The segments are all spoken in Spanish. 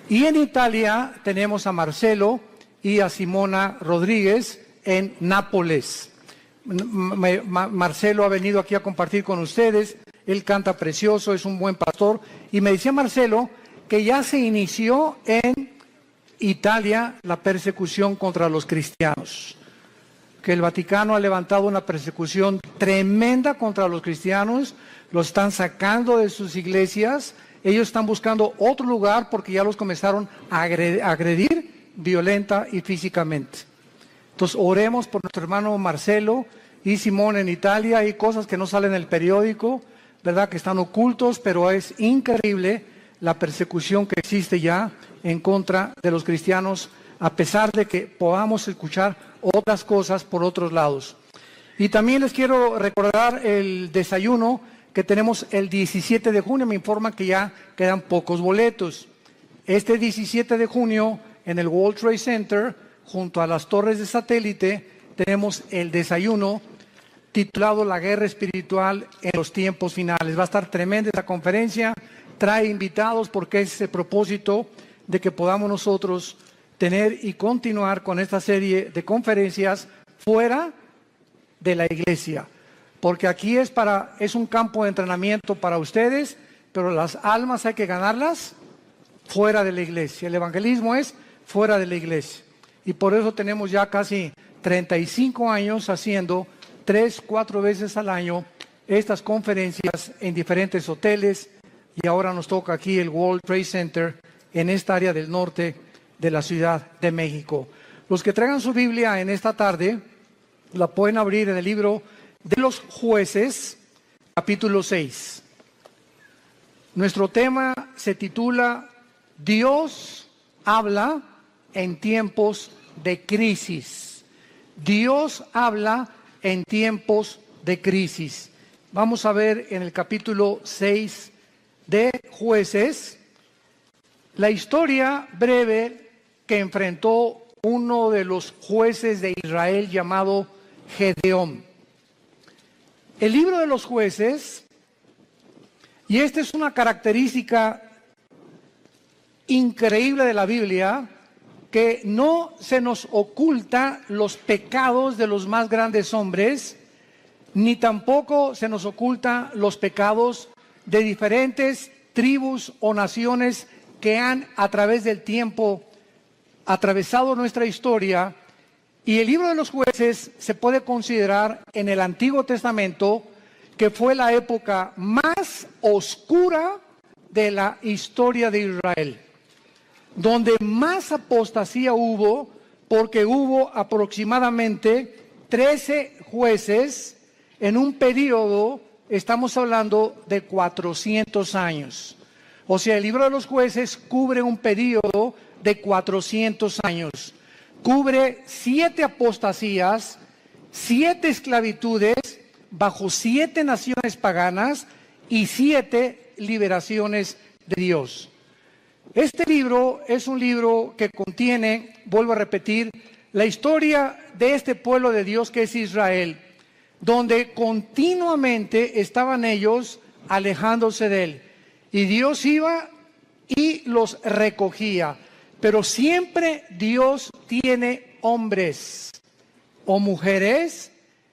Y en Italia tenemos a Marcelo y a Simona Rodríguez en Nápoles. Marcelo ha venido aquí a compartir con ustedes. Él canta precioso, es un buen pastor. Y me decía Marcelo que ya se inició en Italia la persecución contra los cristianos. Que el Vaticano ha levantado una persecución tremenda contra los cristianos. Los están sacando de sus iglesias. Ellos están buscando otro lugar porque ya los comenzaron a agredir violenta y físicamente. Entonces oremos por nuestro hermano Marcelo y Simón en Italia. Hay cosas que no salen en el periódico, ¿verdad? Que están ocultos, pero es increíble la persecución que existe ya en contra de los cristianos, a pesar de que podamos escuchar otras cosas por otros lados. Y también les quiero recordar el desayuno que tenemos el 17 de junio. Me informan que ya quedan pocos boletos. Este 17 de junio en el World Trade Center, junto a las torres de satélite, tenemos el desayuno titulado La Guerra Espiritual en los Tiempos Finales. Va a estar tremenda esta conferencia, trae invitados porque es el propósito de que podamos nosotros tener y continuar con esta serie de conferencias fuera de la iglesia. Porque aquí es un campo de entrenamiento para ustedes, pero las almas hay que ganarlas fuera de la iglesia. El evangelismo es fuera de la iglesia. Y por eso tenemos ya casi 35 años haciendo 3-4 veces al año estas conferencias en diferentes hoteles. Y ahora nos toca aquí el World Trade Center en esta área del norte de la Ciudad de México. Los que traigan su Biblia en esta tarde, la pueden abrir en el libro de los Jueces, capítulo 6. Nuestro tema se titula Dios habla en tiempos de crisis. Dios habla en tiempos de crisis. Vamos a ver en el capítulo 6 de Jueces la historia breve que enfrentó uno de los jueces de Israel llamado Gedeón. El libro de los Jueces, y esta es una característica increíble de la Biblia, que no se nos oculta los pecados de los más grandes hombres, ni tampoco se nos oculta los pecados de diferentes tribus o naciones que han a través del tiempo atravesado nuestra historia. Y el libro de los Jueces se puede considerar en el Antiguo Testamento que fue la época más oscura de la historia de Israel, donde más apostasía hubo, porque hubo aproximadamente 13 jueces en un periodo, estamos hablando de 400 años. O sea, el libro de los Jueces cubre un periodo de 400 años. Cubre 7 apostasías, 7 esclavitudes bajo 7 naciones paganas y 7 liberaciones de Dios. Este libro es un libro que contiene, vuelvo a repetir, la historia de este pueblo de Dios que es Israel, donde continuamente estaban ellos alejándose de él. Y Dios iba y los recogía. Pero siempre Dios tiene hombres o mujeres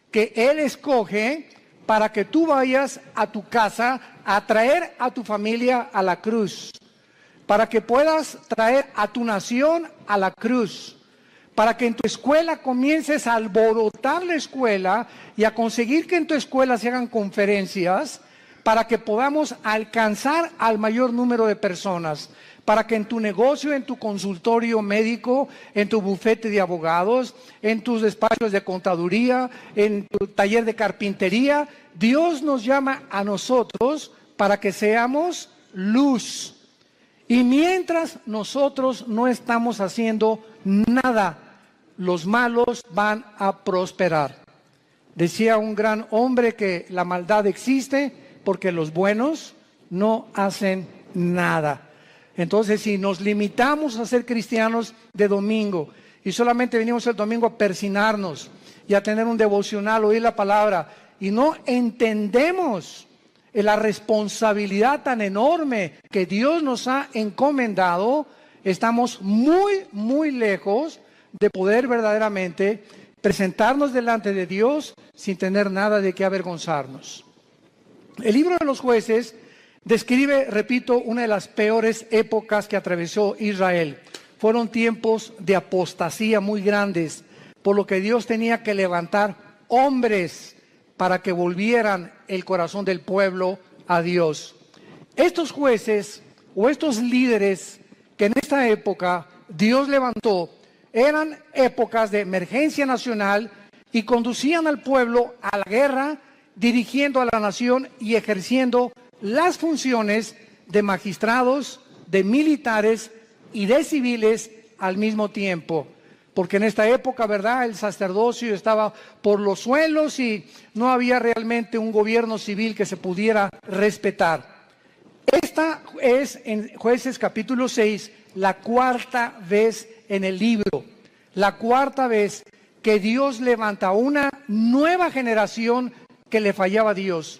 que Él escoge para que tú vayas a tu casa a traer a tu familia a la cruz, para que puedas traer a tu nación a la cruz, para que en tu escuela comiences a alborotar la escuela y a conseguir que en tu escuela se hagan conferencias, para que podamos alcanzar al mayor número de personas, para que en tu negocio, en tu consultorio médico, en tu bufete de abogados, en tus despachos de contaduría, en tu taller de carpintería, Dios nos llama a nosotros para que seamos luz. Y mientras nosotros no estamos haciendo nada, los malos van a prosperar. Decía un gran hombre que la maldad existe porque los buenos no hacen nada. Entonces, si nos limitamos a ser cristianos de domingo y solamente venimos el domingo a persinarnos y a tener un devocional, oír la palabra, y no entendemos la responsabilidad tan enorme que Dios nos ha encomendado, estamos muy, muy lejos de poder verdaderamente presentarnos delante de Dios sin tener nada de qué avergonzarnos. El libro de los Jueces describe, repito, una de las peores épocas que atravesó Israel. Fueron tiempos de apostasía muy grandes, por lo que Dios tenía que levantar hombres para que volvieran el corazón del pueblo a Dios. Estos jueces o estos líderes que en esta época Dios levantó, eran épocas de emergencia nacional y conducían al pueblo a la guerra, dirigiendo a la nación y ejerciendo las funciones de magistrados, de militares y de civiles al mismo tiempo. Porque en esta época, ¿verdad?, el sacerdocio estaba por los suelos y no había realmente un gobierno civil que se pudiera respetar. Esta es, en Jueces capítulo 6, la cuarta vez en el libro, la cuarta vez que Dios levanta una nueva generación que le fallaba a Dios.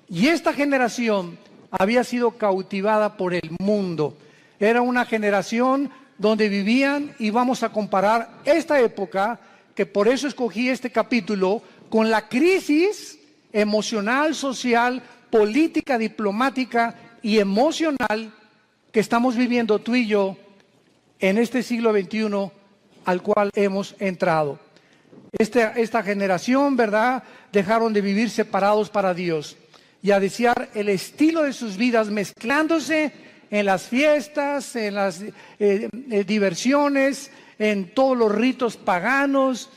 Y esta generación había sido cautivada por el mundo. Era una generación donde vivían, y vamos a comparar esta época, que por eso escogí este capítulo, con la crisis emocional, social, política, diplomática y emocional que estamos viviendo tú y yo en este siglo XXI al cual hemos entrado. Esta generación, ¿verdad?, dejaron de vivir separados para Dios y a desear el estilo de sus vidas mezclándose en las fiestas, en las diversiones, en todos los ritos paganos,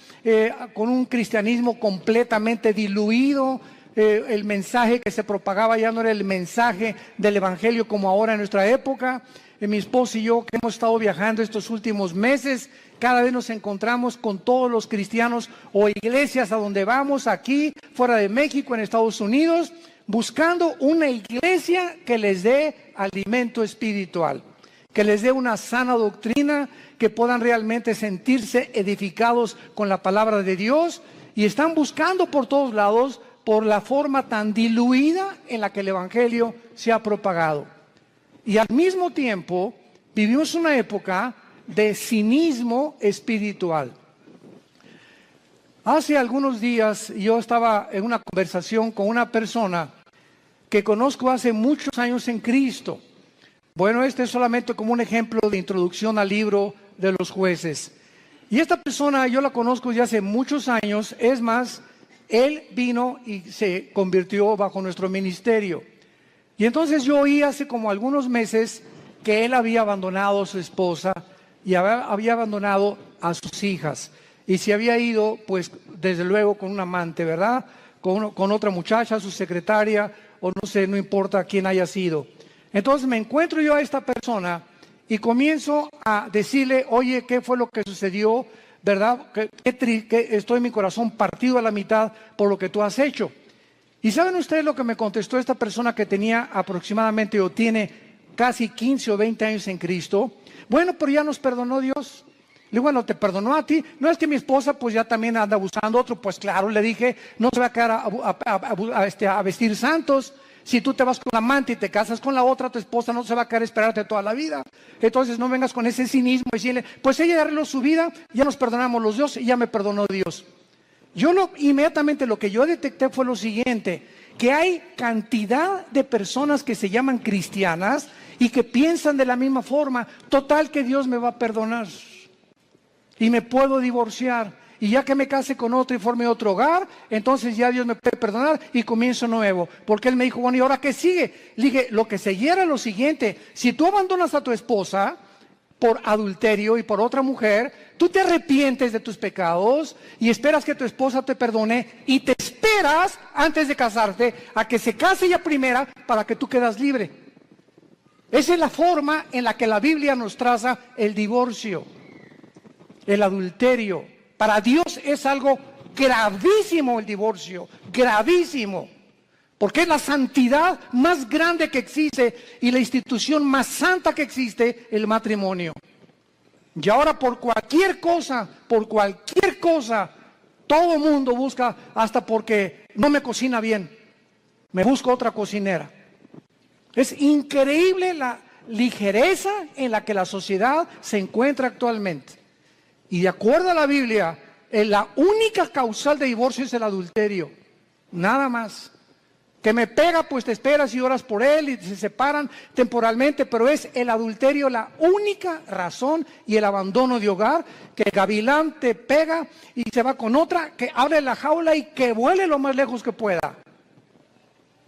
con un cristianismo completamente diluido. El mensaje que se propagaba ya no era el mensaje del evangelio como ahora en nuestra época. Mi esposo y yo, que hemos estado viajando estos últimos meses, cada vez nos encontramos con todos los cristianos o iglesias a donde vamos, aquí, fuera de México, en Estados Unidos, buscando una iglesia que les dé alimento espiritual, que les dé una sana doctrina, que puedan realmente sentirse edificados con la palabra de Dios, y están buscando por todos lados por la forma tan diluida en la que el evangelio se ha propagado. Y al mismo tiempo vivimos una época de cinismo espiritual. Hace algunos días yo estaba en una conversación con una persona que conozco hace muchos años en Cristo. Bueno, este es solamente como un ejemplo de introducción al libro de los Jueces. Y esta persona yo la conozco ya hace muchos años. Es más, él vino y se convirtió bajo nuestro ministerio. Y entonces yo oí hace como algunos meses que él había abandonado a su esposa y había abandonado a sus hijas. Y se había ido, pues, desde luego con un amante, ¿verdad? Con otra muchacha, su secretaria, o no sé, no importa quién haya sido. Entonces me encuentro yo a esta persona y comienzo a decirle, oye, ¿qué fue lo que sucedió? ¿Verdad? Que estoy en mi corazón partido a la mitad por lo que tú has hecho. ¿Y saben ustedes lo que me contestó esta persona que tenía aproximadamente o tiene casi 15 o 20 años en Cristo? Bueno, pero ya nos perdonó Dios. Le digo, bueno, te perdonó a ti. No es que mi esposa pues ya también anda abusando otro. Pues claro, le dije, no se va a quedar a vestir santos. Si tú te vas con la amante y te casas con la otra, tu esposa no se va a quedar a esperarte toda la vida. Entonces no vengas con ese cinismo y decirle, pues ella arregló su vida, ya nos perdonamos los dos y ya me perdonó Dios. Inmediatamente lo que yo detecté fue lo siguiente, que hay cantidad de personas que se llaman cristianas y que piensan de la misma forma, total que Dios me va a perdonar y me puedo divorciar. Y ya que me case con otro y forme otro hogar, entonces ya Dios me puede perdonar y comienzo nuevo. Porque él me dijo, bueno, ¿y ahora qué sigue? Le dije, lo que seguía era lo siguiente. Si tú abandonas a tu esposa por adulterio y por otra mujer, tú te arrepientes de tus pecados y esperas que tu esposa te perdone y te esperas antes de casarte a que se case ella primera para que tú quedas libre. Esa es la forma en la que la Biblia nos traza el divorcio, el adulterio. Para Dios es algo gravísimo el divorcio, gravísimo, porque es la santidad más grande que existe y la institución más santa que existe, el matrimonio. Y ahora por cualquier cosa, todo mundo busca, hasta porque no me cocina bien, me busco otra cocinera. Es increíble ligereza en la que la sociedad se encuentra actualmente. Y de acuerdo a la Biblia, la única causal de divorcio es el adulterio, nada más. Que me pega, pues te esperas y oras por él y se separan temporalmente, pero es el adulterio la única razón, y el abandono de hogar, que el gavilán te pega y se va con otra, que abre la jaula y que vuele lo más lejos que pueda.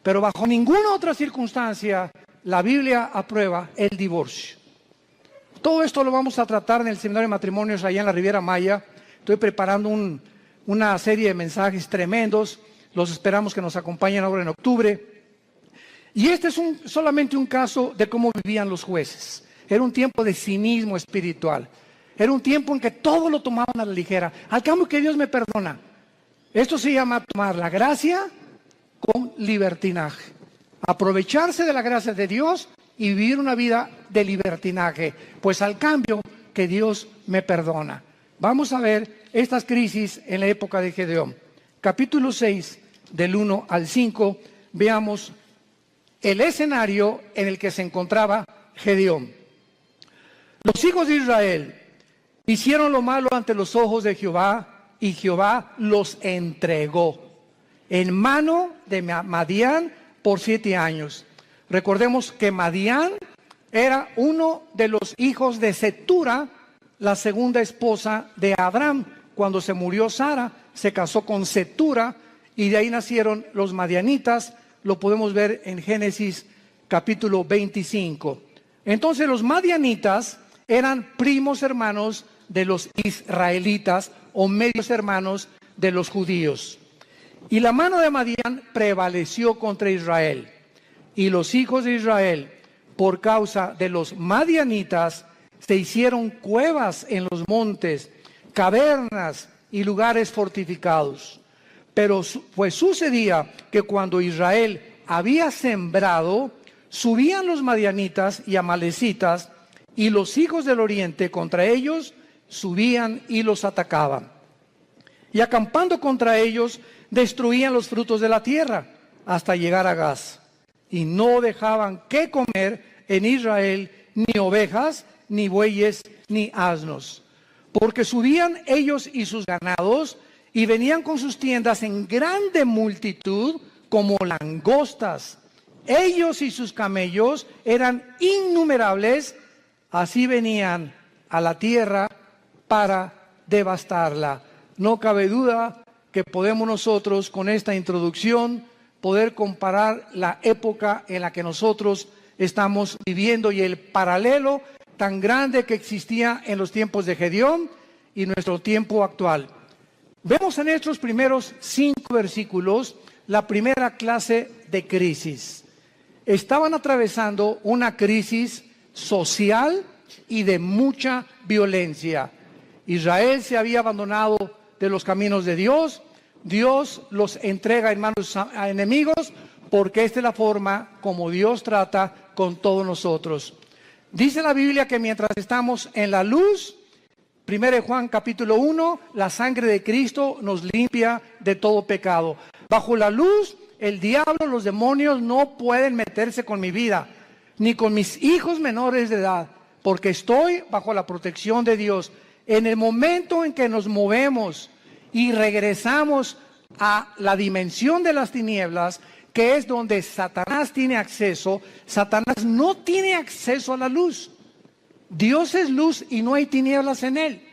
Pero bajo ninguna otra circunstancia la Biblia aprueba el divorcio. Todo esto lo vamos a tratar en el seminario de matrimonios allá en la Riviera Maya. Estoy preparando una serie de mensajes tremendos. Los esperamos que nos acompañen ahora en octubre. Y este es solamente un caso de cómo vivían los jueces. Era un tiempo de cinismo espiritual. Era un tiempo en que todo lo tomaban a la ligera. Al cambio que Dios me perdona. Esto se llama tomar la gracia con libertinaje. Aprovecharse de la gracia de Dios y vivir una vida de libertinaje. Pues al cambio que Dios me perdona. Vamos a ver estas crisis en la época de Gedeón. Capítulo 6, del 1 al 5, veamos el escenario en el que se encontraba Gedeón. Los hijos de Israel hicieron lo malo ante los ojos de Jehová, y Jehová los entregó en mano de Madián por 7 años. Recordemos que Madián era uno de los hijos de Cetura, la segunda esposa de Abraham. Cuando se murió Sara, se casó con Cetura y de ahí nacieron los madianitas. Lo podemos ver en Génesis capítulo 25. Entonces los madianitas eran primos hermanos de los israelitas o medios hermanos de los judíos. Y la mano de Madián prevaleció contra Israel. Y los hijos de Israel, por causa de los madianitas, se hicieron cuevas en los montes, cavernas y lugares fortificados. Pero pues sucedía que cuando Israel había sembrado, subían los madianitas y amalecitas, y los hijos del oriente contra ellos subían y los atacaban. Y acampando contra ellos, destruían los frutos de la tierra hasta llegar a Gaz. Y no dejaban que comer en Israel ni ovejas, ni bueyes, ni asnos. Porque subían ellos y sus ganados, y venían con sus tiendas en grande multitud, como langostas. Ellos y sus camellos eran innumerables, así venían a la tierra para devastarla. No cabe duda que podemos nosotros, con esta introducción, poder comparar la época en la que nosotros estamos viviendo y el paralelo tan grande que existía en los tiempos de Gedeón y nuestro tiempo actual. Vemos en estos primeros 5 versículos la primera clase de crisis. Estaban atravesando una crisis social y de mucha violencia. Israel se había abandonado de los caminos de Dios. Dios los entrega en manos a enemigos, porque esta es la forma como Dios trata con todos nosotros. Dice la Biblia que mientras estamos en la luz, 1 Juan capítulo 1, la sangre de Cristo nos limpia de todo pecado. Bajo la luz, el diablo, los demonios no pueden meterse con mi vida, ni con mis hijos menores de edad, porque estoy bajo la protección de Dios. En el momento en que nos movemos y regresamos a la dimensión de las tinieblas, que es donde Satanás tiene acceso, Satanás no tiene acceso a la luz. Dios es luz y no hay tinieblas en él.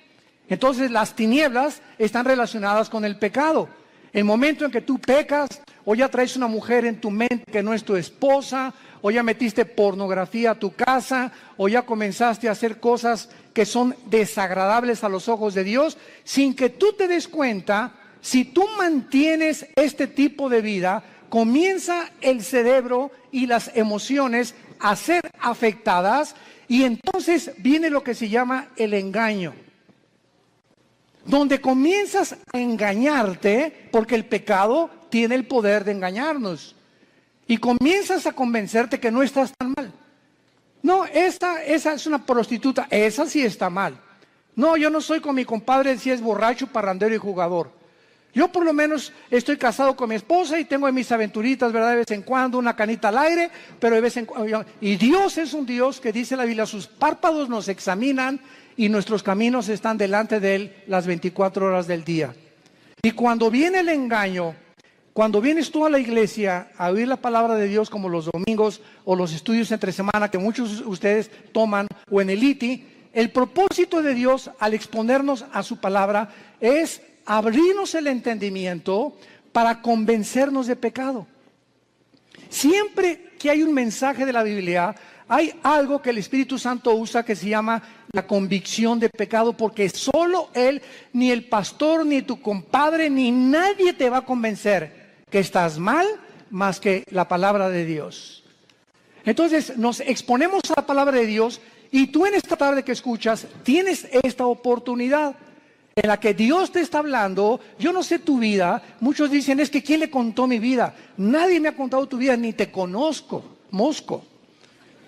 Entonces las tinieblas están relacionadas con el pecado. El momento en que tú pecas, o ya traes una mujer en tu mente que no es tu esposa, o ya metiste pornografía a tu casa, o ya comenzaste a hacer cosas que son desagradables a los ojos de Dios, sin que tú te des cuenta, si tú mantienes este tipo de vida, comienza el cerebro y las emociones a ser afectadas, y entonces viene lo que se llama el engaño, donde comienzas a engañarte, porque el pecado tiene el poder de engañarnos, y comienzas a convencerte que no estás tan mal. No, esa es una prostituta, esa sí está mal. No, yo no soy con mi compadre si es borracho, parrandero y jugador. Yo por lo menos estoy casado con mi esposa y tengo mis aventuritas, ¿verdad? De vez en cuando, una canita al aire, pero de vez en cuando. Y Dios es un Dios que dice la Biblia, sus párpados nos examinan y nuestros caminos están delante de Él las 24 horas del día. Y cuando viene el engaño, cuando vienes tú a la iglesia a oír la palabra de Dios como los domingos o los estudios entre semana que muchos de ustedes toman o en el ITI, el propósito de Dios al exponernos a su palabra es abrirnos el entendimiento para convencernos de pecado. Siempre que hay un mensaje de la Biblia, hay algo que el Espíritu Santo usa que se llama la convicción de pecado, porque solo Él, ni el pastor, ni tu compadre, ni nadie te va a convencer que estás mal más que la palabra de Dios. Entonces nos exponemos a la palabra de Dios y tú en esta tarde que escuchas tienes esta oportunidad en la que Dios te está hablando. Yo no sé tu vida. Muchos dicen, es que ¿quién le contó mi vida? Nadie me ha contado tu vida, ni te conozco, mosco.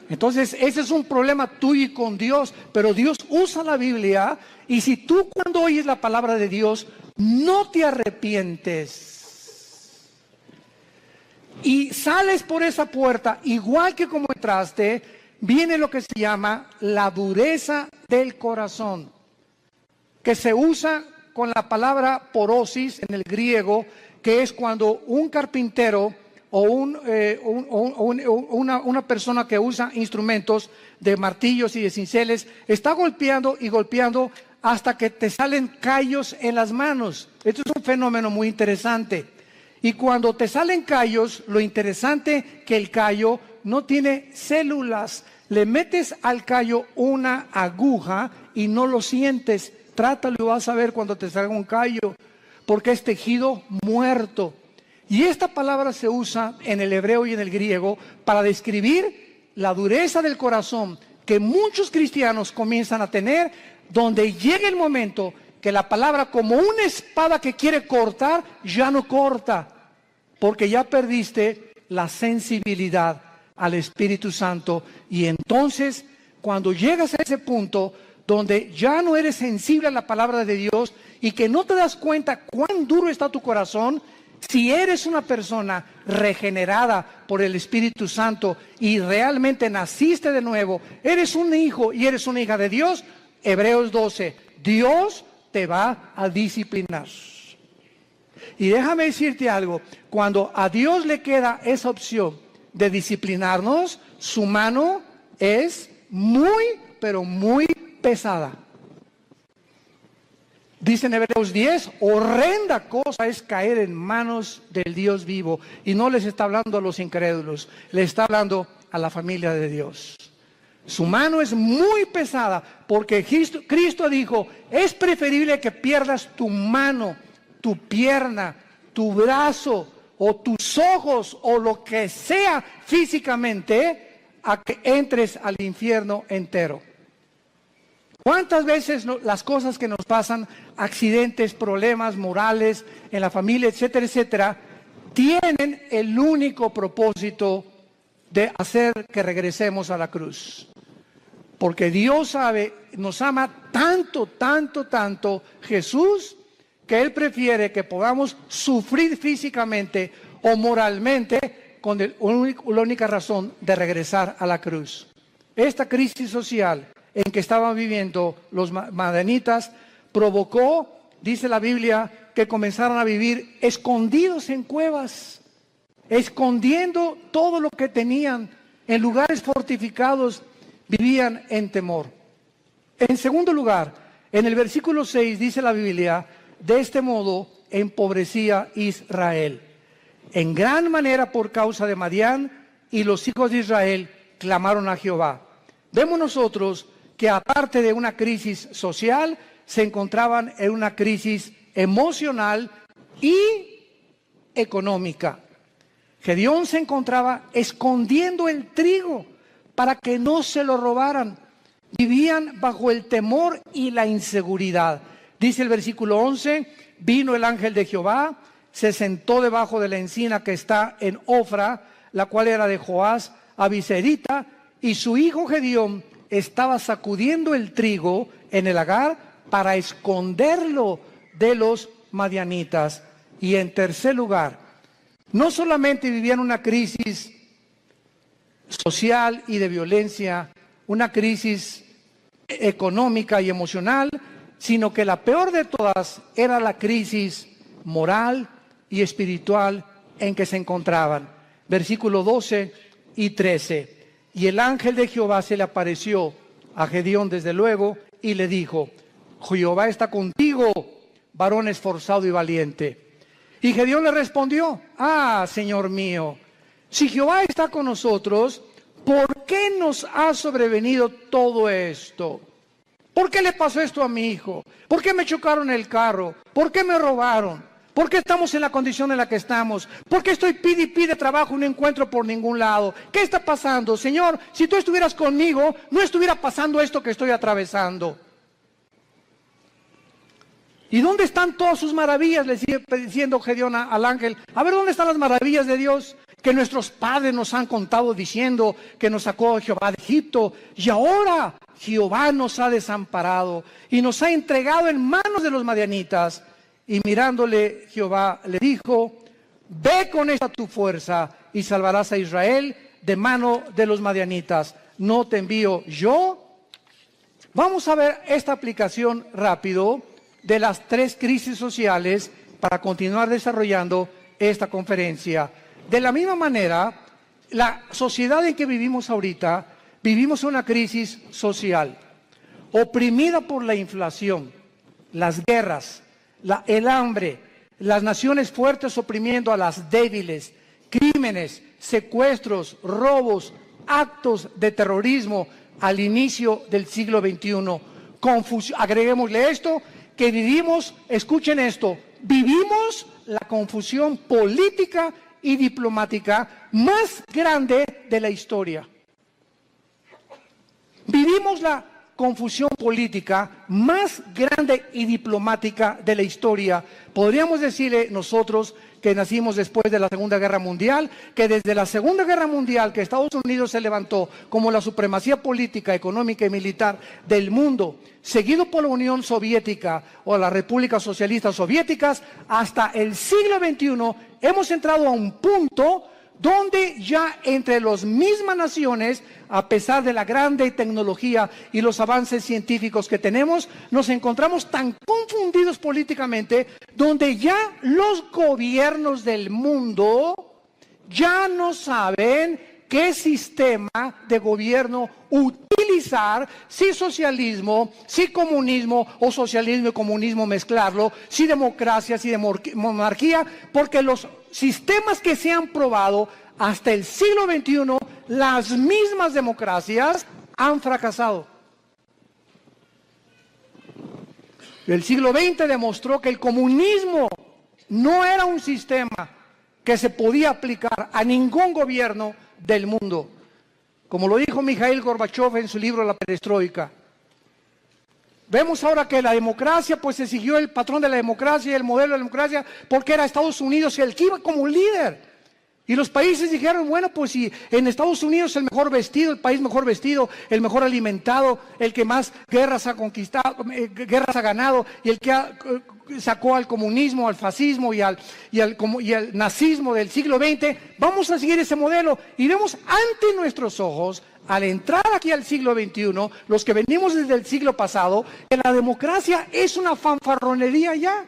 Entonces ese es un problema tuyo y con Dios, pero Dios usa la Biblia y si tú cuando oyes la palabra de Dios no te arrepientes y sales por esa puerta igual que como entraste, viene lo que se llama la dureza del corazón, que se usa con la palabra porosis en el griego, que es cuando un carpintero o una persona que usa instrumentos de martillos y de cinceles está golpeando y golpeando hasta que te salen callos en las manos. Esto es un fenómeno muy interesante. Y cuando te salen callos, lo interesante que el callo no tiene células. Le metes al callo una aguja y no lo sientes. Trátalo y vas a ver cuando te salga un callo, porque es tejido muerto. Y esta palabra se usa en el hebreo y en el griego para describir la dureza del corazón que muchos cristianos comienzan a tener, donde llega el momento que la palabra, como una espada que quiere cortar, ya no corta, porque ya perdiste la sensibilidad al Espíritu Santo. Y entonces, cuando llegas a ese punto donde ya no eres sensible a la palabra de Dios y que no te das cuenta cuán duro está tu corazón, si eres una persona regenerada por el Espíritu Santo y realmente naciste de nuevo, eres un hijo y eres una hija de Dios, Hebreos 12, Dios te va a disciplinar. Y déjame decirte algo, cuando a Dios le queda esa opción de disciplinarnos, su mano es muy, pero muy pesada. Dice en Hebreos 10, horrenda cosa es caer en manos del Dios vivo. Y no les está hablando a los incrédulos, le está hablando a la familia de Dios. Su mano es muy pesada porque Cristo dijo, es preferible que pierdas tu mano, tu pierna, tu brazo o tus ojos o lo que sea físicamente a que entres al infierno entero. ¿Cuántas veces las cosas que nos pasan, accidentes, problemas morales en la familia, etcétera, etcétera, tienen el único propósito de hacer que regresemos a la cruz? Porque Dios sabe, nos ama tanto, tanto, tanto Jesús, que Él prefiere que podamos sufrir físicamente o moralmente con la única razón de regresar a la cruz. Esta crisis social en que estaban viviendo los madianitas provocó, dice la Biblia, que comenzaron a vivir escondidos en cuevas, escondiendo todo lo que tenían en lugares fortificados, vivían en temor. En segundo lugar, en el versículo 6 dice la Biblia, de este modo empobrecía Israel en gran manera por causa de Madián, y los hijos de Israel clamaron a Jehová. Vemos nosotros que aparte de una crisis social, se encontraban en una crisis emocional y económica. Gedeón se encontraba escondiendo el trigo para que no se lo robaran. Vivían bajo el temor y la inseguridad. Dice el versículo 11, vino el ángel de Jehová, se sentó debajo de la encina que está en Ofra, la cual era de Joás Abiserita, y su hijo Gedeón estaba sacudiendo el trigo en el lagar para esconderlo de los madianitas. Y en tercer lugar, no solamente vivían una crisis social y de violencia, una crisis económica y emocional, sino que la peor de todas era la crisis moral y espiritual en que se encontraban. Versículos 12 y 13. Y el ángel de Jehová se le apareció a Gedeón desde luego y le dijo: Jehová está contigo, varón esforzado y valiente. Y Gedeón le respondió: Señor mío, si Jehová está con nosotros, ¿por qué nos ha sobrevenido todo esto? ¿Por qué le pasó esto a mi hijo? ¿Por qué me chocaron el carro? ¿Por qué me robaron? ¿Por qué estamos en la condición en la que estamos? ¿Por qué estoy pide y pide trabajo y no encuentro por ningún lado? ¿Qué está pasando? Señor, si tú estuvieras conmigo, no estuviera pasando esto que estoy atravesando. ¿Y dónde están todas sus maravillas? Le sigue diciendo Gedeón al ángel. A ver, ¿dónde están las maravillas de Dios? Que nuestros padres nos han contado diciendo que nos sacó Jehová de Egipto. Y ahora Jehová nos ha desamparado y nos ha entregado en manos de los madianitas. Y mirándole Jehová le dijo: ve con esta tu fuerza y salvarás a Israel de mano de los madianitas. ¿No te envío yo? Vamos a ver esta aplicación rápido de las tres crisis sociales para continuar desarrollando esta conferencia. De la misma manera, la sociedad en que vivimos ahorita, vivimos una crisis social, oprimida por la inflación, las guerras, el hambre, las naciones fuertes oprimiendo a las débiles, crímenes, secuestros, robos, actos de terrorismo al inicio del siglo XXI. Agreguémosle esto, que vivimos, escuchen esto, vivimos la confusión política y diplomática más grande de la historia. Vivimos la confusión política más grande y diplomática de la historia. Podríamos decirle nosotros que nacimos después de la Segunda Guerra Mundial, que desde la Segunda Guerra Mundial que Estados Unidos se levantó como la supremacía política, económica y militar del mundo, seguido por la Unión Soviética o las repúblicas socialistas soviéticas, hasta el siglo XXI hemos entrado a un punto donde ya entre las mismas naciones, a pesar de la grande tecnología y los avances científicos que tenemos, nos encontramos tan confundidos políticamente, donde ya los gobiernos del mundo ya no saben qué sistema de gobierno utilizar, si socialismo, si comunismo o socialismo y comunismo mezclarlo, si democracia, si monarquía, porque los sistemas que se han probado hasta el siglo XXI, las mismas democracias han fracasado. El siglo XX demostró que el comunismo no era un sistema que se podía aplicar a ningún gobierno del mundo. Como lo dijo Mikhail Gorbachev en su libro La Perestroika. Vemos ahora que la democracia, pues se siguió el patrón de la democracia y el modelo de la democracia, porque era Estados Unidos el que iba como líder. Y los países dijeron, bueno, pues si en Estados Unidos el mejor vestido, el país mejor vestido, el mejor alimentado, el que más guerras ha conquistado, guerras ha ganado, y el que sacó al comunismo, al fascismo y al nazismo del siglo XX, vamos a seguir ese modelo. Y vemos ante nuestros ojos, al entrar aquí al siglo XXI, los que venimos desde el siglo pasado, que la democracia es una fanfarronería ya.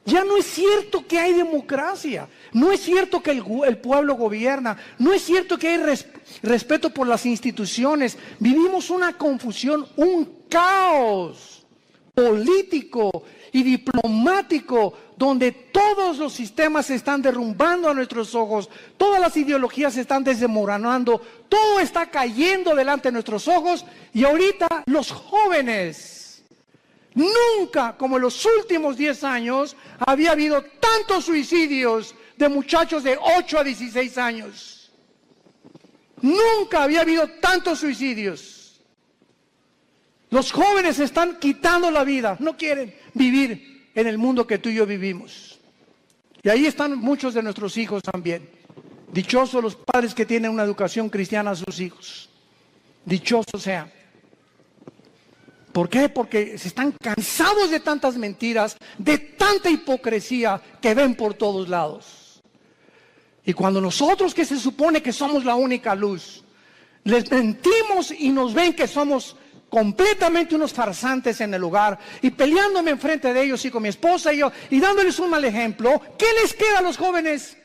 Ya no es cierto que hay democracia, no es cierto que el pueblo gobierna, no es cierto que hay respeto por las instituciones. Vivimos una confusión, un caos político y diplomático, donde todos los sistemas se están derrumbando a nuestros ojos, todas las ideologías se están desmoronando, todo está cayendo delante de nuestros ojos, y ahorita los jóvenes, nunca, como en los últimos 10 años, había habido tantos suicidios de muchachos de 8 a 16 años. Nunca había habido tantos suicidios. Los jóvenes se están quitando la vida, no quieren vivir en el mundo que tú y yo vivimos. Y ahí están muchos de nuestros hijos también. Dichosos los padres que tienen una educación cristiana a sus hijos. Dichosos sean. ¿Por qué? Porque se están cansados de tantas mentiras, de tanta hipocresía que ven por todos lados. Y cuando nosotros, que se supone que somos la única luz, les mentimos y nos ven que somos completamente unos farsantes en el hogar y peleándome enfrente de ellos y con mi esposa y yo y dándoles un mal ejemplo, ¿qué les queda a los jóvenes?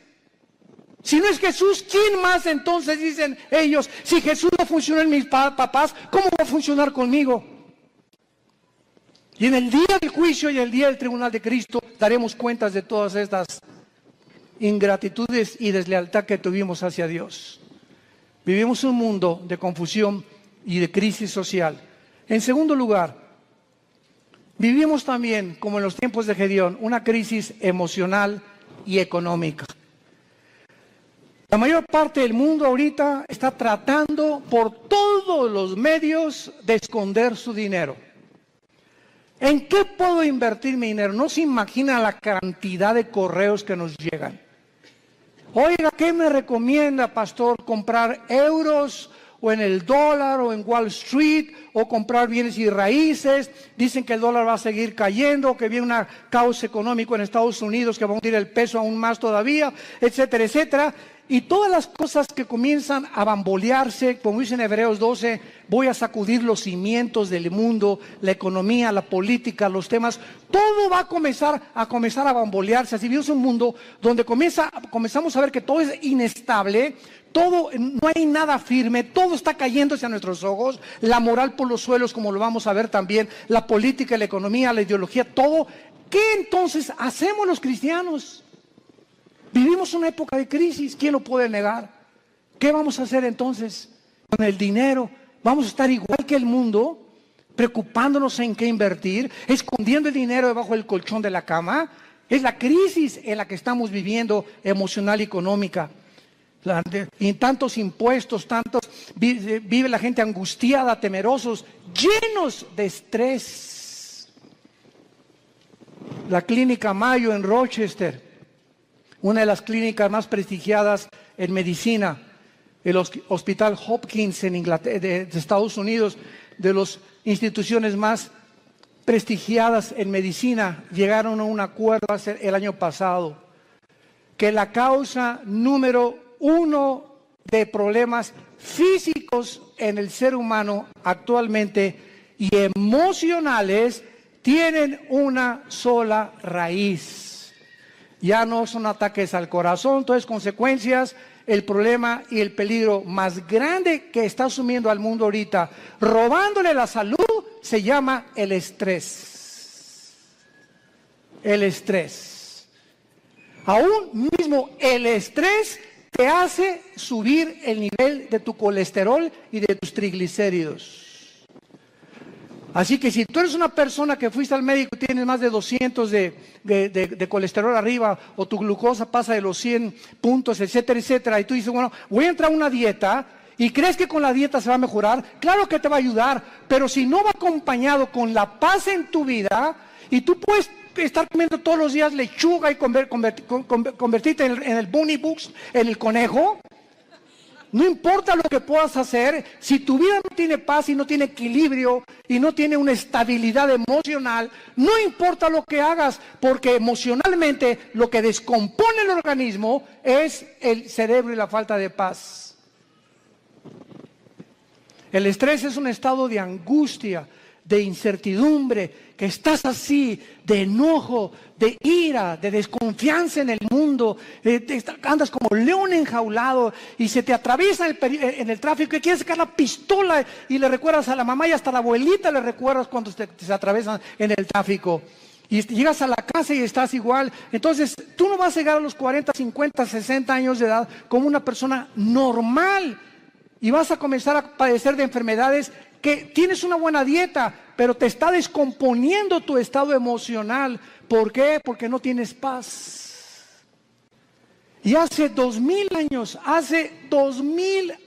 Si no es Jesús, ¿quién más entonces dicen ellos? Si Jesús no funcionó en mis papás, ¿cómo va a funcionar conmigo? Y en el día del juicio y el día del tribunal de Cristo daremos cuentas de todas estas ingratitudes y deslealtad que tuvimos hacia Dios. Vivimos un mundo de confusión y de crisis social. En segundo lugar, vivimos también, como en los tiempos de Gedeón, una crisis emocional y económica. La mayor parte del mundo ahorita está tratando por todos los medios de esconder su dinero. ¿En qué puedo invertir mi dinero? No se imagina la cantidad de correos que nos llegan. Oiga, ¿qué me recomienda, pastor? ¿Comprar euros o en el dólar o en Wall Street o comprar bienes y raíces? Dicen que el dólar va a seguir cayendo, que viene un caos económico en Estados Unidos que va a hundir el peso aún más todavía, etcétera, etcétera. Y todas las cosas que comienzan a bambolearse, como dice en Hebreos 12, voy a sacudir los cimientos del mundo, la economía, la política, los temas, todo va a comenzar a bambolearse. Así vivimos un mundo donde comenzamos a ver que todo es inestable, todo, no hay nada firme, todo está cayéndose a nuestros ojos, la moral por los suelos, como lo vamos a ver también, la política, la economía, la ideología, todo. ¿Qué entonces hacemos los cristianos? Vivimos una época de crisis, ¿quién lo puede negar? ¿Qué vamos a hacer entonces con el dinero? ¿Vamos a estar igual que el mundo, preocupándonos en qué invertir, escondiendo el dinero debajo del colchón de la cama? Es la crisis en la que estamos viviendo, emocional y económica. Y tantos impuestos, vive la gente angustiada, temerosos, llenos de estrés. La clínica Mayo en Rochester, una de las clínicas más prestigiadas en medicina, el Hospital Hopkins en Inglaterra, de Estados Unidos, de las instituciones más prestigiadas en medicina, llegaron a un acuerdo el año pasado, que la causa número 1 de problemas físicos en el ser humano actualmente y emocionales tienen una sola raíz. Ya no son ataques al corazón, entonces consecuencias, el problema y el peligro más grande que está asumiendo al mundo ahorita, robándole la salud, se llama el estrés. El estrés. Aún mismo el estrés te hace subir el nivel de tu colesterol y de tus triglicéridos. Así que si tú eres una persona que fuiste al médico y tienes más de 200 de colesterol arriba, o tu glucosa pasa de los 100 puntos, etcétera, etcétera, y tú dices, bueno, voy a entrar a una dieta, y crees que con la dieta se va a mejorar, claro que te va a ayudar, pero si no va acompañado con la paz en tu vida, y tú puedes estar comiendo todos los días lechuga y convertirte en el bunny books, en el conejo. No importa lo que puedas hacer, si tu vida no tiene paz y no tiene equilibrio y no tiene una estabilidad emocional, no importa lo que hagas, porque emocionalmente lo que descompone el organismo es el cerebro y la falta de paz. El estrés es un estado de angustia, de incertidumbre, que estás así, de enojo, de ira, de desconfianza en el mundo, andas como león enjaulado y se te atraviesa en el tráfico y quieres sacar la pistola y le recuerdas a la mamá y hasta a la abuelita le recuerdas cuando se atraviesan en el tráfico. Y llegas a la casa y estás igual. Entonces, tú no vas a llegar a los 40, 50, 60 años de edad como una persona normal y vas a comenzar a padecer de enfermedades que tienes una buena dieta, pero te está descomponiendo tu estado emocional. ¿Por qué? Porque no tienes paz. Y hace 2000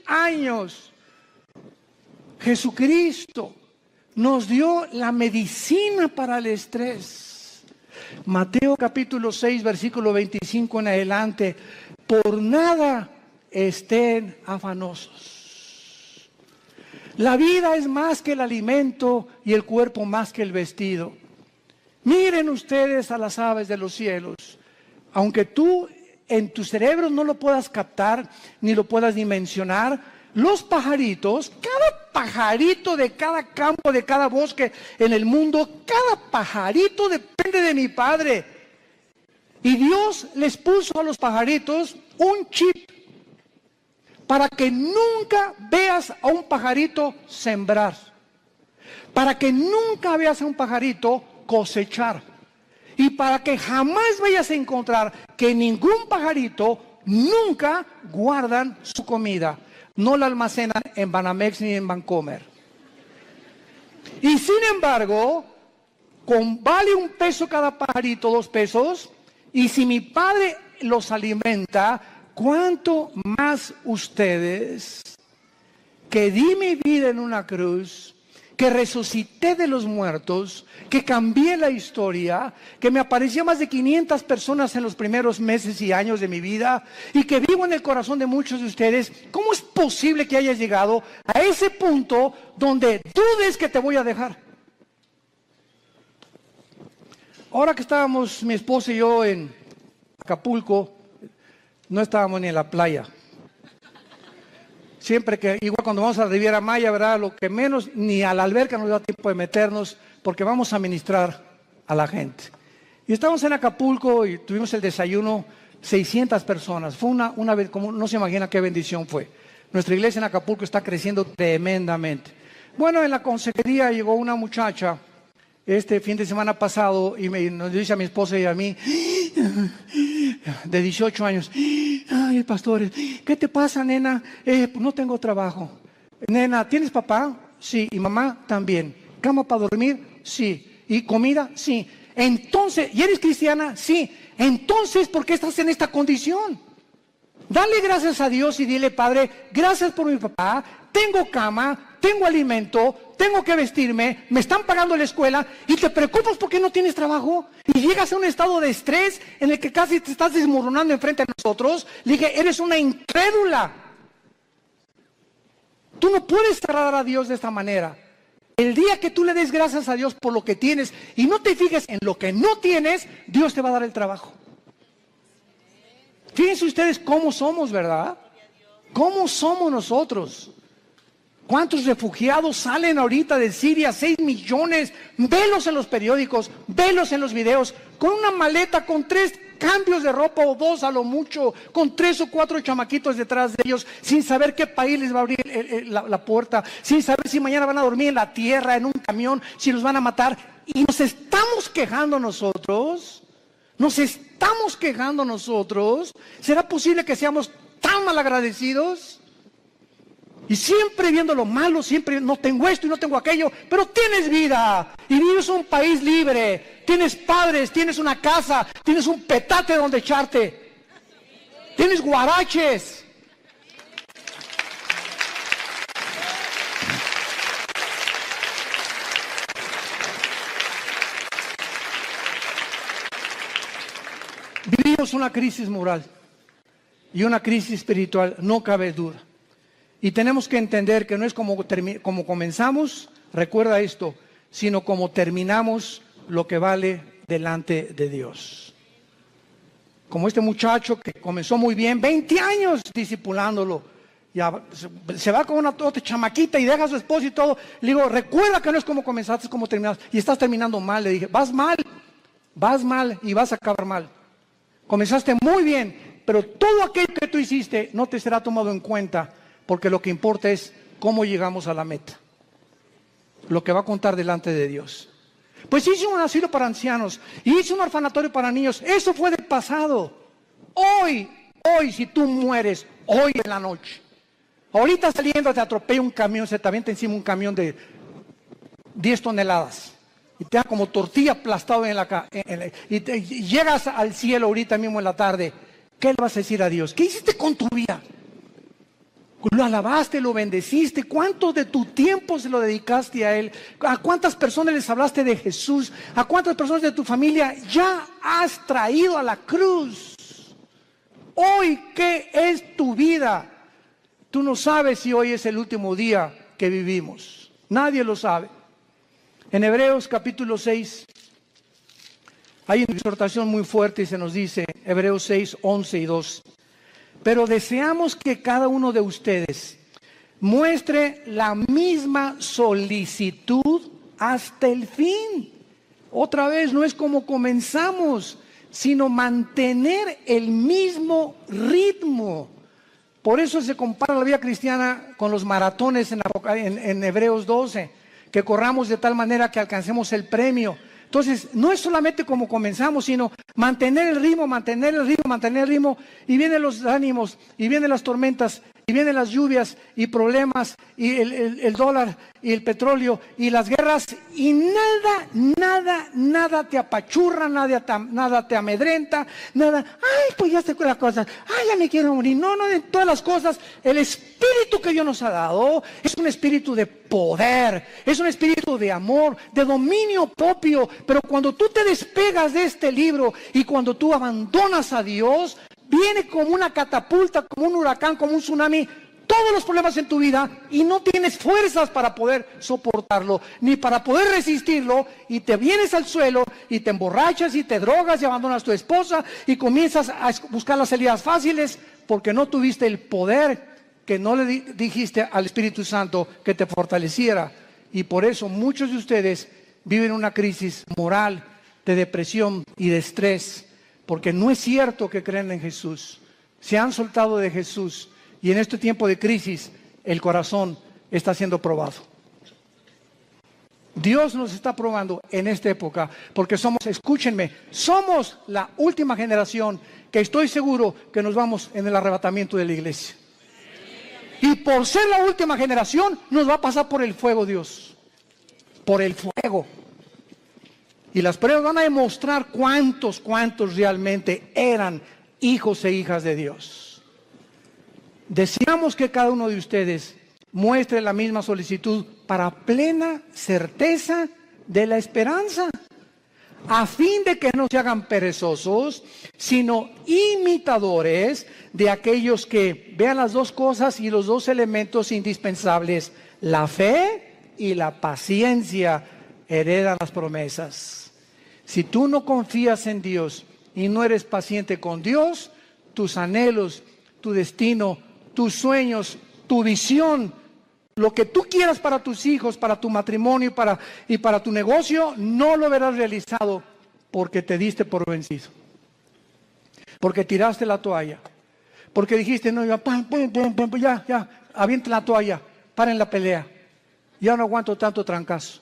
años, Jesucristo nos dio la medicina para el estrés. Mateo capítulo 6, versículo 25 en adelante. Por nada estén afanosos. La vida es más que el alimento y el cuerpo más que el vestido. Miren ustedes a las aves de los cielos. Aunque tú en tu cerebro no lo puedas captar ni lo puedas dimensionar, los pajaritos, cada pajarito de cada campo, de cada bosque en el mundo, cada pajarito depende de mi Padre. Y Dios les puso a los pajaritos un chip para que nunca veas a un pajarito sembrar, para que nunca veas a un pajarito cosechar, y para que jamás vayas a encontrar que ningún pajarito nunca guardan su comida, no la almacenan en Banamex ni en Bancomer. Y sin embargo, vale $1 cada pajarito, $2, y si mi Padre los alimenta, ¿cuánto más ustedes, que di mi vida en una cruz, que resucité de los muertos, que cambié la historia, que me apareció más de 500 personas en los primeros meses y años de mi vida, y que vivo en el corazón de muchos de ustedes? ¿Cómo es posible que hayas llegado a ese punto donde dudes que te voy a dejar? Ahora que estábamos mi esposa y yo en Acapulco, no estábamos ni en la playa. Siempre que, igual cuando vamos a la Riviera Maya, ¿verdad? Lo que menos, ni a la alberca nos da tiempo de meternos, porque vamos a ministrar a la gente. Y estábamos en Acapulco y tuvimos el desayuno, 600 personas. Fue una vez, como no se imagina qué bendición fue. Nuestra iglesia en Acapulco está creciendo tremendamente. Bueno, en la consejería llegó una muchacha este fin de semana pasado y nos dice a mi esposa y a mí, de 18 años, ay, pastor, ¿qué te pasa, nena? Pues no tengo trabajo. Nena, ¿tienes papá? Sí. ¿Y mamá? También. ¿Cama para dormir? Sí. ¿Y comida? Sí. Entonces, ¿y eres cristiana? Sí. Entonces, ¿por qué estás en esta condición? Dale gracias a Dios y dile, Padre, gracias por mi papá, tengo cama, tengo alimento, tengo que vestirme, me están pagando la escuela, y te preocupas porque no tienes trabajo, y llegas a un estado de estrés en el que casi te estás desmoronando enfrente de nosotros. Le dije, eres una incrédula. Tú no puedes agradar a Dios de esta manera. El día que tú le des gracias a Dios por lo que tienes y no te fijes en lo que no tienes, Dios te va a dar el trabajo. Fíjense ustedes cómo somos, ¿verdad? ¿Cómo somos nosotros? ¿Cuántos refugiados salen ahorita de Siria? 6 millones. Velos en los periódicos, velos en los videos, con una maleta, con 3 cambios de ropa o 2 a lo mucho, con 3 o 4 chamaquitos detrás de ellos, sin saber qué país les va a abrir la puerta, sin saber si mañana van a dormir en la tierra, en un camión, si los van a matar. Y nos estamos quejando nosotros. Nos estamos quejando nosotros. ¿Será posible que seamos tan malagradecidos? Y siempre viendo lo malo, siempre no tengo esto y no tengo aquello, pero tienes vida y vives en un país libre, tienes padres, tienes una casa, tienes un petate donde echarte, tienes guaraches. Vivimos una crisis moral y una crisis espiritual, no cabe duda. Y tenemos que entender que no es como comenzamos, recuerda esto, sino como terminamos lo que vale delante de Dios. Como este muchacho que comenzó muy bien, 20 años discipulándolo, ya se va con una otra chamaquita y deja a su esposo y todo. Le digo, recuerda que no es como comenzaste, es como terminaste. Y estás terminando mal. Le dije, vas mal y vas a acabar mal. Comenzaste muy bien, pero todo aquello que tú hiciste no te será tomado en cuenta. Porque lo que importa es cómo llegamos a la meta. Lo que va a contar delante de Dios. Pues hice un asilo para ancianos, y hice un orfanatorio para niños. Eso fue del pasado. Hoy, si tú mueres, hoy en la noche. Ahorita saliendo te atropella un camión, se te avienta encima un camión de 10 toneladas. Y te da como tortilla aplastado y llegas al cielo ahorita mismo en la tarde. ¿Qué le vas a decir a Dios? ¿Qué hiciste con tu vida? Lo alabaste, lo bendeciste. ¿Cuánto de tu tiempo se lo dedicaste a Él? ¿A cuántas personas les hablaste de Jesús? ¿A cuántas personas de tu familia ya has traído a la cruz? Hoy, ¿qué es tu vida? Tú no sabes si hoy es el último día que vivimos. Nadie lo sabe. En Hebreos capítulo 6 hay una exhortación muy fuerte y se nos dice, Hebreos 6, 11 y 2. Pero deseamos que cada uno de ustedes muestre la misma solicitud hasta el fin. Otra vez, no es como comenzamos, sino mantener el mismo ritmo. Por eso se compara la vida cristiana con los maratones en Hebreos 12, que corramos de tal manera que alcancemos el premio. Entonces, no es solamente como comenzamos, sino mantener el ritmo, mantener el ritmo, mantener el ritmo. Y vienen los ánimos, y vienen las tormentas, y vienen las lluvias, y problemas, y el dólar, y el petróleo, y las guerras. Y nada te apachurra, nada te amedrenta, nada. Ay, pues ya se las cosas. Ay, ya me quiero morir. No, de todas las cosas. El espíritu que Dios nos ha dado es un espíritu de poder, es un espíritu de amor, de dominio propio. Pero cuando tú te despegas de este libro y cuando tú abandonas a Dios, viene como una catapulta, como un huracán, como un tsunami, todos los problemas en tu vida y no tienes fuerzas para poder soportarlo, ni para poder resistirlo, y te vienes al suelo y te emborrachas y te drogas y abandonas a tu esposa y comienzas a buscar las salidas fáciles porque no tuviste el poder que no le dijiste al Espíritu Santo que te fortaleciera. Y por eso muchos de ustedes viven una crisis moral, de depresión y de estrés, porque no es cierto que creen en Jesús. Se han soltado de Jesús y en este tiempo de crisis el corazón está siendo probado. Dios nos está probando en esta época porque escúchenme, somos la última generación que estoy seguro que nos vamos en el arrebatamiento de la iglesia. Y por ser la última generación nos va a pasar por el fuego Dios, por el fuego. Y las pruebas van a demostrar cuántos realmente eran hijos e hijas de Dios. Deseamos que cada uno de ustedes muestre la misma solicitud para plena certeza de la esperanza, a fin de que no se hagan perezosos, sino imitadores de aquellos que vean las dos cosas y los dos elementos indispensables, la fe y la paciencia, heredan las promesas. Si tú no confías en Dios y no eres paciente con Dios, tus anhelos, tu destino, tus sueños, tu visión, lo que tú quieras para tus hijos, para tu matrimonio y para tu negocio, no lo verás realizado porque te diste por vencido. Porque tiraste la toalla. Porque dijiste, no, ya, avienta la toalla, paren la pelea. Ya no aguanto tanto trancazo.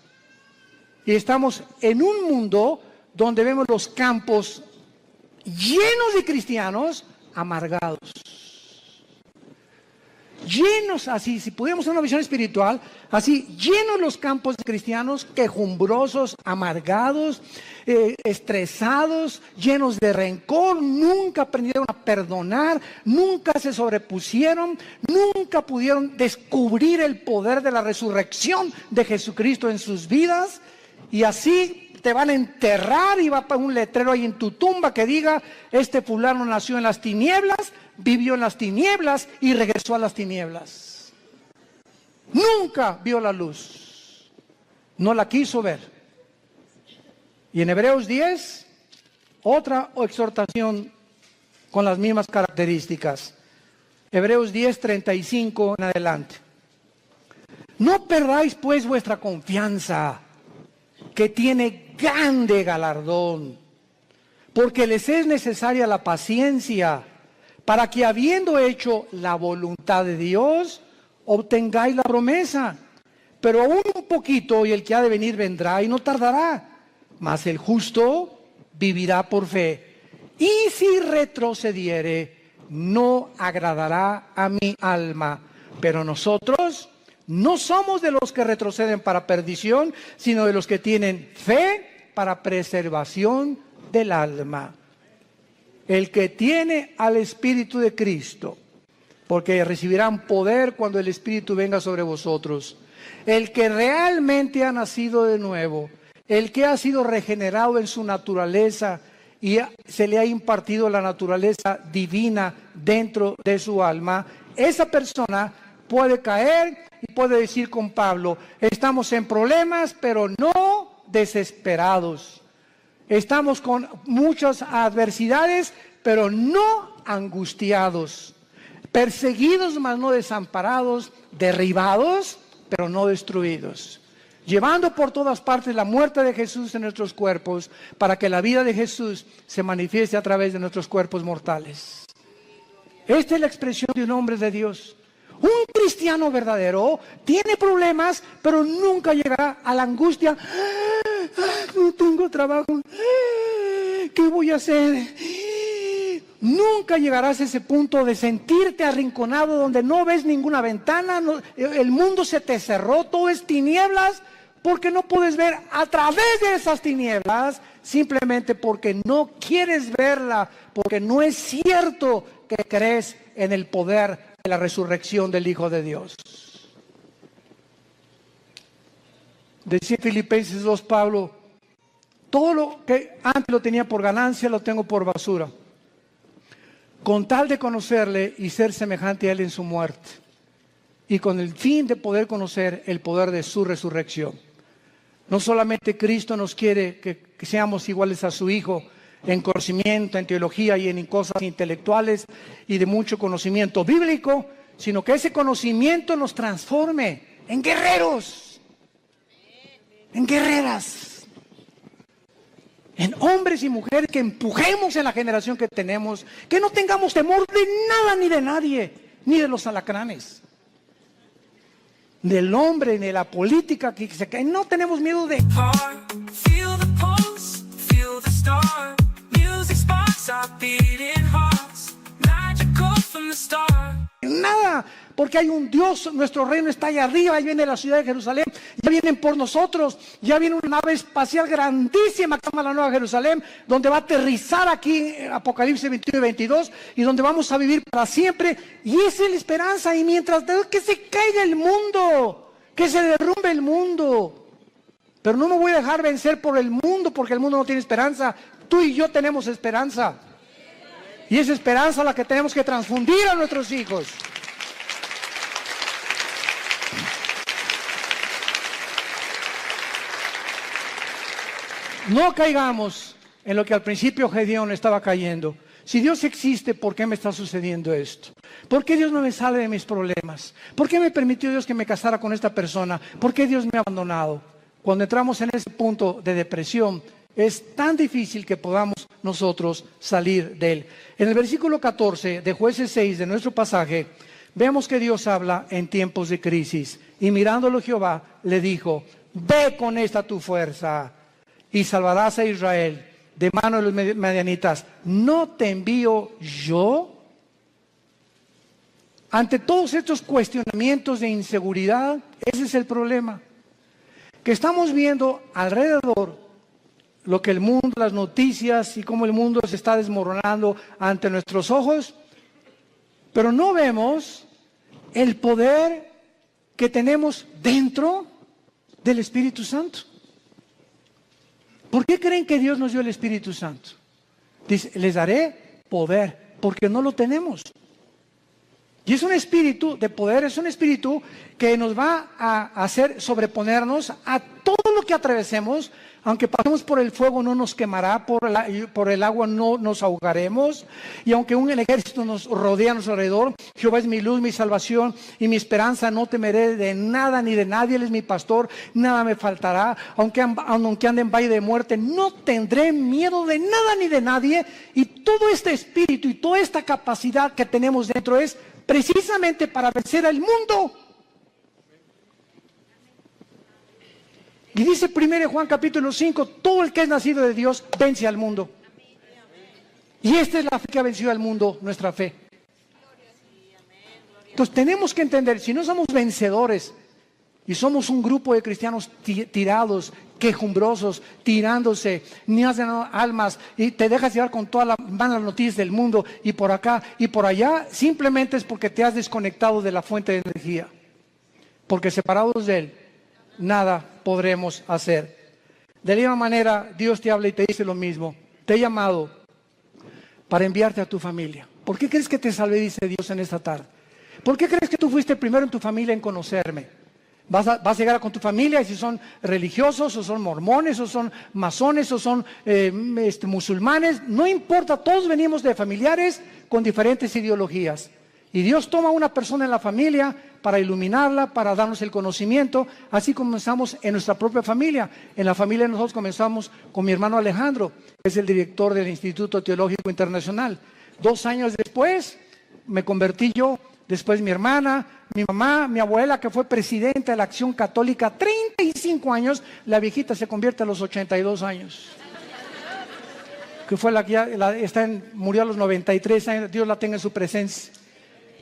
Y estamos en un mundo donde vemos los campos llenos de cristianos amargados. Llenos así, si pudiéramos hacer una visión espiritual, así, llenos los campos de cristianos quejumbrosos, amargados, estresados, llenos de rencor, nunca aprendieron a perdonar, nunca se sobrepusieron, nunca pudieron descubrir el poder de la resurrección de Jesucristo en sus vidas, y así te van a enterrar y va a poner un letrero ahí en tu tumba que diga, este fulano nació en las tinieblas, vivió en las tinieblas y regresó a las tinieblas. Nunca vio la luz, no la quiso ver. Y en Hebreos 10, otra exhortación con las mismas características. Hebreos 10, 35 en adelante. No perdáis pues vuestra confianza, que tiene grande galardón, porque les es necesaria la paciencia, para que habiendo hecho la voluntad de Dios, obtengáis la promesa. Pero aún un poquito, y el que ha de venir vendrá y no tardará, mas el justo vivirá por fe. Y si retrocediere, no agradará a mi alma. Pero nosotros no somos de los que retroceden para perdición, sino de los que tienen fe para preservación del alma. El que tiene al Espíritu de Cristo, porque recibirán poder cuando el Espíritu venga sobre vosotros. El que realmente ha nacido de nuevo, el que ha sido regenerado en su naturaleza y se le ha impartido la naturaleza divina dentro de su alma, esa persona puede caer y puede decir con Pablo, estamos en problemas, pero no desesperados. Estamos con muchas adversidades, pero no angustiados. Perseguidos, mas no desamparados. Derribados, pero no destruidos. Llevando por todas partes la muerte de Jesús en nuestros cuerpos, para que la vida de Jesús se manifieste a través de nuestros cuerpos mortales. Esta es la expresión de un hombre de Dios. Un cristiano verdadero tiene problemas, pero nunca llegará a la angustia. No tengo trabajo. ¿Qué voy a hacer? Nunca llegarás a ese punto de sentirte arrinconado donde no ves ninguna ventana, el mundo se te cerró, todo es tinieblas, porque no puedes ver a través de esas tinieblas, simplemente porque no quieres verla, porque no es cierto que crees en el poder de la resurrección del Hijo de Dios. Decía Filipenses 2 Pablo, todo lo que antes lo tenía por ganancia, lo tengo por basura, con tal de conocerle y ser semejante a él en su muerte, y con el fin de poder conocer el poder de su resurrección. No solamente Cristo nos quiere que seamos iguales a su Hijo en conocimiento, en teología y en cosas intelectuales y de mucho conocimiento bíblico, sino que ese conocimiento nos transforme en guerreros, en guerreras, en hombres y mujeres que empujemos en la generación que tenemos, que no tengamos temor de nada ni de nadie, ni de los alacranes, del hombre, ni de la política que se cae. No tenemos miedo de nada, porque hay un Dios, nuestro reino está allá arriba, ahí viene la ciudad de Jerusalén, ya vienen por nosotros, ya viene una nave espacial grandísima que se llama la Nueva Jerusalén, donde va a aterrizar aquí Apocalipsis 21 y 22, y donde vamos a vivir para siempre, y esa es la esperanza. Y mientras que se caiga el mundo, que se derrumbe el mundo, pero no me voy a dejar vencer por el mundo, porque el mundo no tiene esperanza. Tú y yo tenemos esperanza, y esa esperanza es la que tenemos que transfundir a nuestros hijos. No caigamos en lo que al principio Gedeón estaba cayendo. Si Dios existe, ¿por qué me está sucediendo esto? ¿Por qué Dios no me sale de mis problemas? ¿Por qué me permitió Dios que me casara con esta persona? ¿Por qué Dios me ha abandonado? Cuando entramos en ese punto de depresión, es tan difícil que podamos nosotros salir de él. En el versículo 14 de Jueces 6 de nuestro pasaje, vemos que Dios habla en tiempos de crisis. Y mirándolo Jehová, le dijo, ve con esta tu fuerza y salvarás a Israel de mano de los madianitas. ¿No te envío yo? Ante todos estos cuestionamientos de inseguridad, ese es el problema. Que estamos viendo alrededor lo que el mundo, las noticias y cómo el mundo se está desmoronando ante nuestros ojos, pero no vemos el poder que tenemos dentro del Espíritu Santo. ¿Por qué creen que Dios nos dio el Espíritu Santo? Dice, les daré poder, porque no lo tenemos. Y es un espíritu de poder, es un espíritu que nos va a hacer sobreponernos a todo lo que atravesemos. Aunque pasemos por el fuego no nos quemará, por el agua no nos ahogaremos, y aunque un ejército nos rodea a nuestro alrededor, Jehová es mi luz, mi salvación y mi esperanza, no temeré de nada ni de nadie, Él es mi pastor, nada me faltará. Aunque ande en valle de muerte, no tendré miedo de nada ni de nadie. Y todo este espíritu y toda esta capacidad que tenemos dentro es precisamente para vencer al mundo. Y dice 1 Juan capítulo 5, todo el que es nacido de Dios vence al mundo. Y esta es la fe que ha vencido al mundo, nuestra fe. Entonces tenemos que entender, si no somos vencedores y somos un grupo de cristianos tirados, quejumbrosos, tirándose, ni hacen almas, y te dejas llevar con todas las malas noticias del mundo y por acá y por allá, simplemente es porque te has desconectado de la fuente de energía. Porque separados de Él, nada podremos hacer. De la misma manera, Dios te habla y te dice lo mismo. Te he llamado para enviarte a tu familia. ¿Por qué crees que te salvé, dice Dios en esta tarde? ¿Por qué crees que tú fuiste el primero en tu familia en conocerme? Vas a llegar con tu familia y si son religiosos o son mormones o son masones o son musulmanes, no importa, todos venimos de familiares con diferentes ideologías. Y Dios toma a una persona en la familia para iluminarla, para darnos el conocimiento. Así comenzamos en nuestra propia familia. En la familia nosotros comenzamos con mi hermano Alejandro, que es el director del Instituto Teológico Internacional. 2 años después me convertí yo, después mi hermana, mi mamá, mi abuela, que fue presidenta de la Acción Católica 35 años, la viejita se convierte a los 82 años. Que fue la que ya murió a los 93 años, Dios la tenga en su presencia.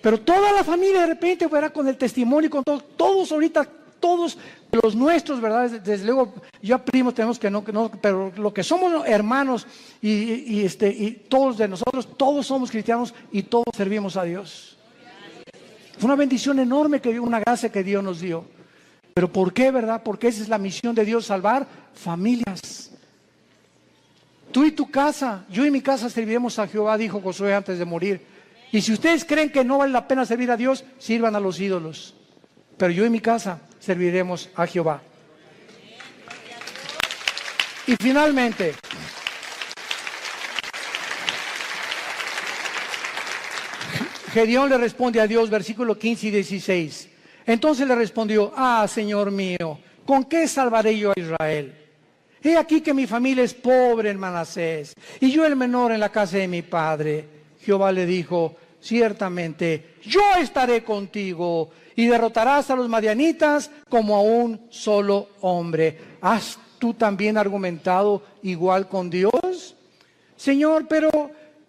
Pero toda la familia de repente, ¿verdad? Con el testimonio, con todos ahorita, todos los nuestros, ¿verdad? Desde luego, ya primos tenemos que no, pero lo que somos hermanos y todos de nosotros, todos somos cristianos y todos servimos a Dios. Fue una bendición enorme, una gracia que Dios nos dio. ¿Pero por qué, verdad? Porque esa es la misión de Dios, salvar familias. Tú y tu casa, yo y mi casa serviremos a Jehová, dijo Josué antes de morir. Y si ustedes creen que no vale la pena servir a Dios, sirvan a los ídolos. Pero yo y mi casa serviremos a Jehová. Y finalmente, Gedeón le responde a Dios, versículo 15 y 16. Entonces le respondió: Señor mío, ¿con qué salvaré yo a Israel? He aquí que mi familia es pobre en Manasés, y yo el menor en la casa de mi padre. Jehová le dijo: ciertamente, yo estaré contigo, y derrotarás a los madianitas como a un solo hombre. ¿Has tú también argumentado igual con Dios? Señor, pero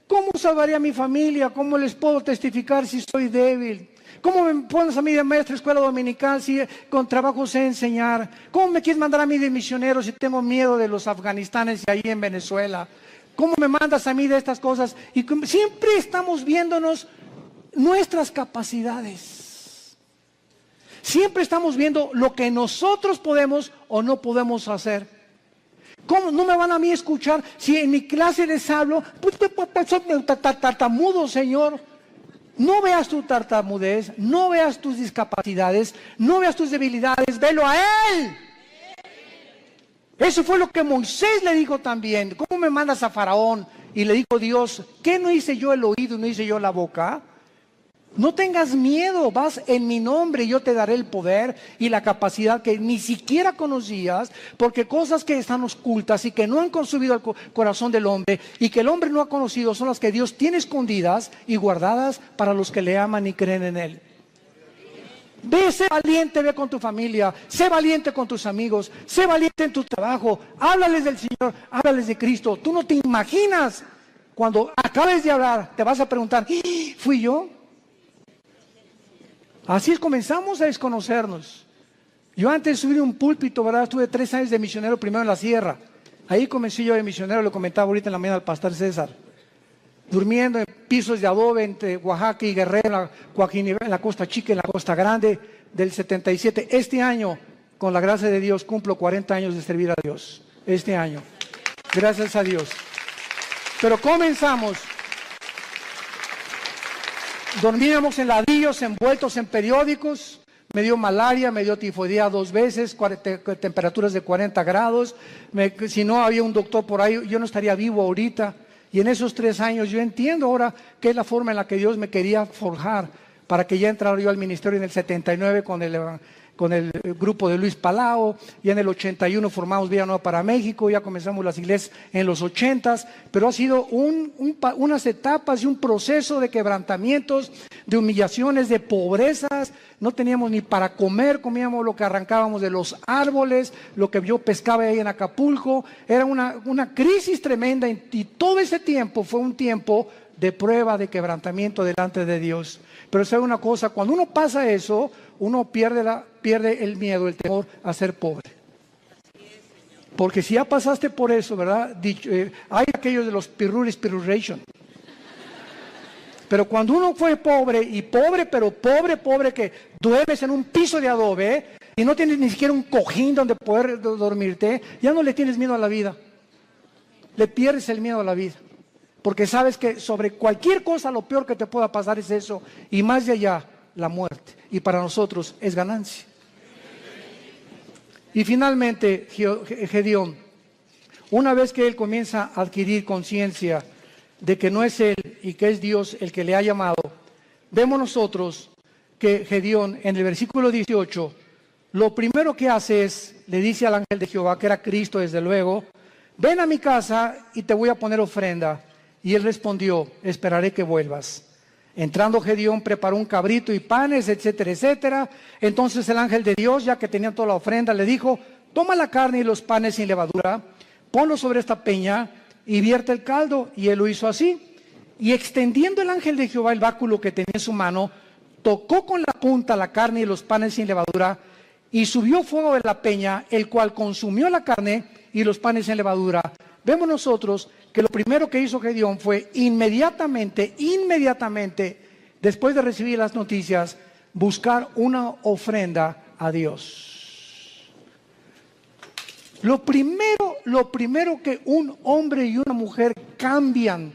¿cómo salvaré a mi familia? ¿Cómo les puedo testificar si soy débil? ¿Cómo me pones a mí de maestra escuela dominical si con trabajo sé enseñar? ¿Cómo me quieres mandar a mí de misionero si tengo miedo de los afganistanes y ahí en Venezuela? ¿Cómo me mandas a mí de estas cosas? Y siempre estamos viéndonos nuestras capacidades. Siempre estamos viendo lo que nosotros podemos o no podemos hacer. ¿Cómo no me van a mí escuchar si en mi clase les hablo? Pues soy tartamudo, Señor. No veas tu tartamudez, no veas tus discapacidades, no veas tus debilidades, velo a Él. Eso fue lo que Moisés le dijo también. ¿Cómo me mandas a Faraón? Y le dijo Dios: ¿qué no hice yo el oído y no hice yo la boca? No tengas miedo, vas en mi nombre y yo te daré el poder y la capacidad que ni siquiera conocías, porque cosas que están ocultas y que no han consumido el corazón del hombre y que el hombre no ha conocido son las que Dios tiene escondidas y guardadas para los que le aman y creen en Él. Ve, sé valiente, ve con tu familia, sé valiente con tus amigos, sé valiente en tu trabajo, háblales del Señor, háblales de Cristo. Tú no te imaginas, cuando acabes de hablar, te vas a preguntar: ¿fui yo? Así es, comenzamos a desconocernos. Yo antes de subir un púlpito, ¿verdad? Estuve 3 años de misionero, primero en la sierra. Ahí comencé yo de misionero, lo comentaba ahorita en la mañana al pastor César. Durmiendo en pisos de adobe entre Oaxaca y Guerrero, en la Costa Chica, en la Costa Grande, del 77. Este año, con la gracia de Dios, cumplo 40 años de servir a Dios. Este año. Gracias a Dios. Pero comenzamos. Dormíamos en ladrillos, envueltos en periódicos. Me dio malaria, me dio tifoidea 2 veces, temperaturas de 40 grados. Si no había un doctor por ahí, yo no estaría vivo ahorita. Y en esos 3 años yo entiendo ahora qué es la forma en la que Dios me quería forjar para que ya entrara yo al ministerio en el 79 con el grupo de Luis Palau. Ya en el 81 formamos Vida Nueva para México, ya comenzamos las iglesias en los 80s, pero ha sido unas etapas y un proceso de quebrantamientos, de humillaciones, de pobrezas. No teníamos ni para comer, comíamos lo que arrancábamos de los árboles, lo que yo pescaba ahí en Acapulco. Era una crisis tremenda y todo ese tiempo fue un tiempo de prueba, de quebrantamiento delante de Dios. Pero sabe una cosa, cuando uno pasa eso, uno pierde el miedo, el temor a ser pobre. Porque si ya pasaste por eso, ¿verdad? Hay aquellos de los pirruration. Pero cuando uno fue pobre, y pobre, pero pobre, que duermes en un piso de adobe y no tienes ni siquiera un cojín donde poder dormirte, ya no le tienes miedo a la vida. Le pierdes el miedo a la vida. Porque sabes que sobre cualquier cosa lo peor que te pueda pasar es eso. Y más de allá, la muerte y para nosotros es ganancia. Y finalmente, Gedeón, una vez que él comienza a adquirir conciencia de que no es él y que es Dios el que le ha llamado, vemos nosotros que Gedeón en el versículo 18, lo primero que hace es, le dice al ángel de Jehová, que era Cristo desde luego, ven a mi casa y te voy a poner ofrenda. Y él respondió, esperaré que vuelvas. Entrando Gedeón preparó un cabrito y panes, etcétera, etcétera. Entonces el ángel de Dios, ya que tenía toda la ofrenda, le dijo, toma la carne y los panes sin levadura, ponlo sobre esta peña y vierte el caldo. Y él lo hizo así. Y extendiendo el ángel de Jehová el báculo que tenía en su mano, tocó con la punta la carne y los panes sin levadura, y subió fuego de la peña, el cual consumió la carne y los panes sin levadura. Vemos nosotros que lo primero que hizo Gedeón fue inmediatamente, después de recibir las noticias, buscar una ofrenda a Dios. Lo primero que un hombre y una mujer cambian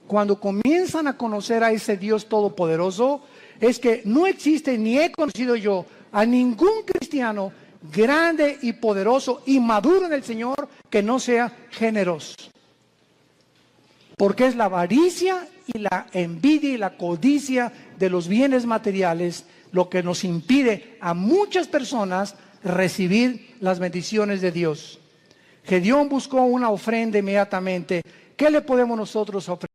cuando comienzan a conocer a ese Dios todopoderoso es que no existe, ni he conocido yo a ningún cristiano grande y poderoso y maduro en el Señor que no sea generoso. Porque es la avaricia y la envidia y la codicia de los bienes materiales lo que nos impide a muchas personas recibir las bendiciones de Dios. Gedeón buscó una ofrenda inmediatamente. ¿Qué le podemos nosotros ofrecer?